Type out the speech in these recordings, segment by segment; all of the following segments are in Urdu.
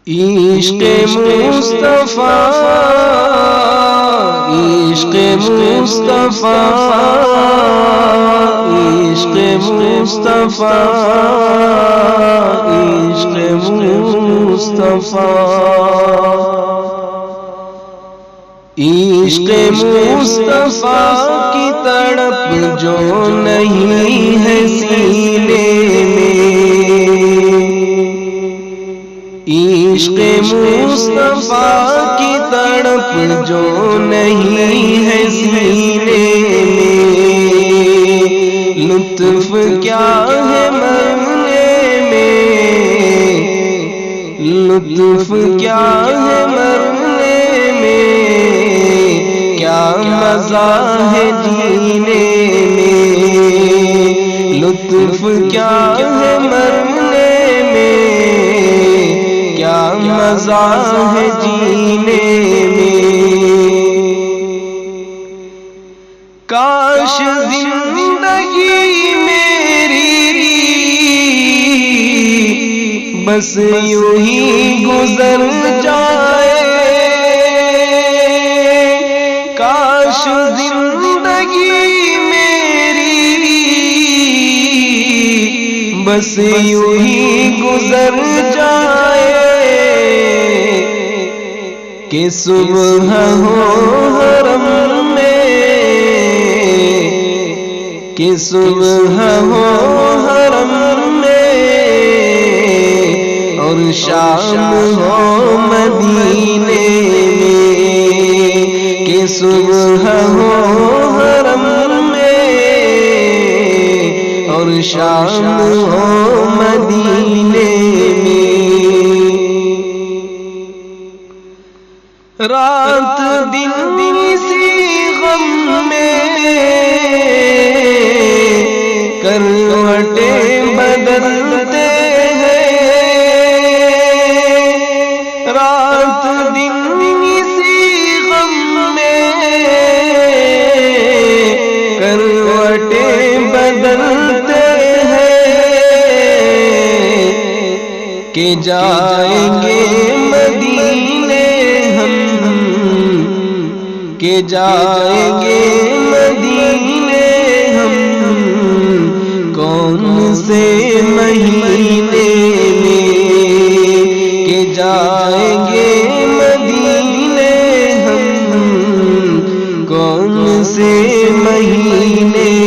عشق مصطفیٰ عشق مصطفیٰ عشق مصطفیٰ عشق مصطفیٰ عشق مصطفیٰ کی تڑپ جو نہیں ہے سینے میں عشق مصطفیٰ کی تڑپ جو نہیں ہے سینے میں لطف کیا ہے مرنے میں لطف کیا ہے مرنے میں کیا مزہ ہے جینے میں لطف کیا ہے مرنے میں کیا مزہ ہے جینے میں کاش زندگی میری بس یوں ہی گزر جائے کاش زندگی میری بس یوں ہی گزر جائے کہ صبح ہو حرم میں کہ صبح ہو حرم میں اور شام ہو مدینے میں کہ صبح ہو حرم میں اور شام ہو مدینے میں رات دن اسی غم میں کروٹیں بدلتے ہیں رات دن اسی غم میں کروٹیں بدلتے ہیں کہ جائیں گے مدینے کہ جائیں گے مدینے ہم کون سے مہینے میں کہ جائیں گے مدینے ہم کون سے مہینے میں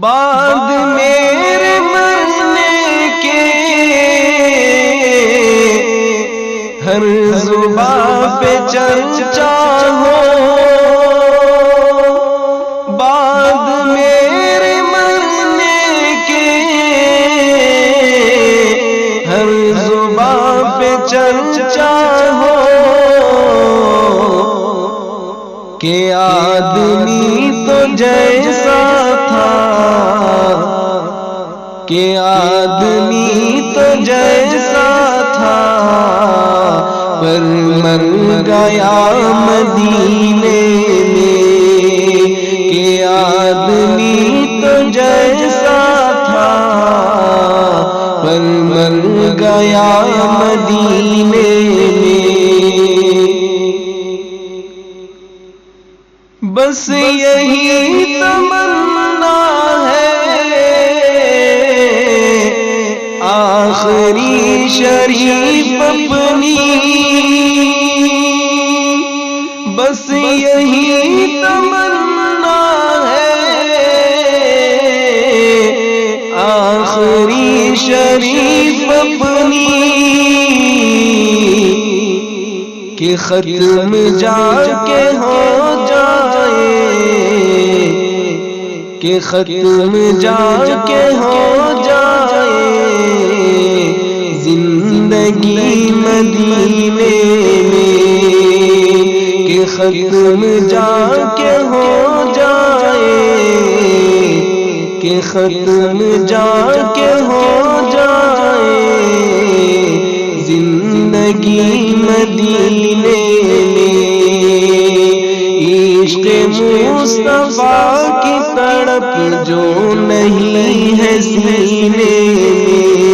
بعد میرے مرنے کے ہر زباں پہ چرچا ہو بعد میرے مرنے کے ہر زباں پہ چرچا ہو کہ آدمی تو جیسا تھا کہ آدمی تو جیسا تھا پر مر گیا مدینے میں کہ آدمی تو جیسا تھا پر مر گیا مدینے میں بس یہی تمنا ہے آخری شریف اپنی بس یہی تمنا ہے آخری شریف اپنی کہ ختم جا کے ہو جائے کہ ختم جا کے ہو جائے زندگی مدینے میں کہ ختم جا کے ہو جائے کہ ختم جا کے ہو جائے زندگی مدینے میں عشق مصطفیٰ کی تڑپ جو نہیں ہے سینے میں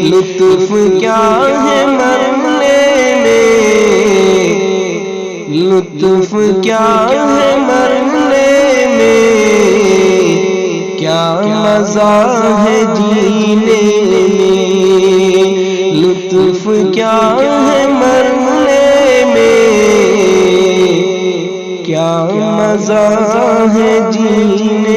لطف کیا ہے مرنے میں، لطف کیا ہے مرنے میں، کیا مزہ ہے جینے میں، لطف کیا ہے مرنے میں، کیا مزہ ہے جینے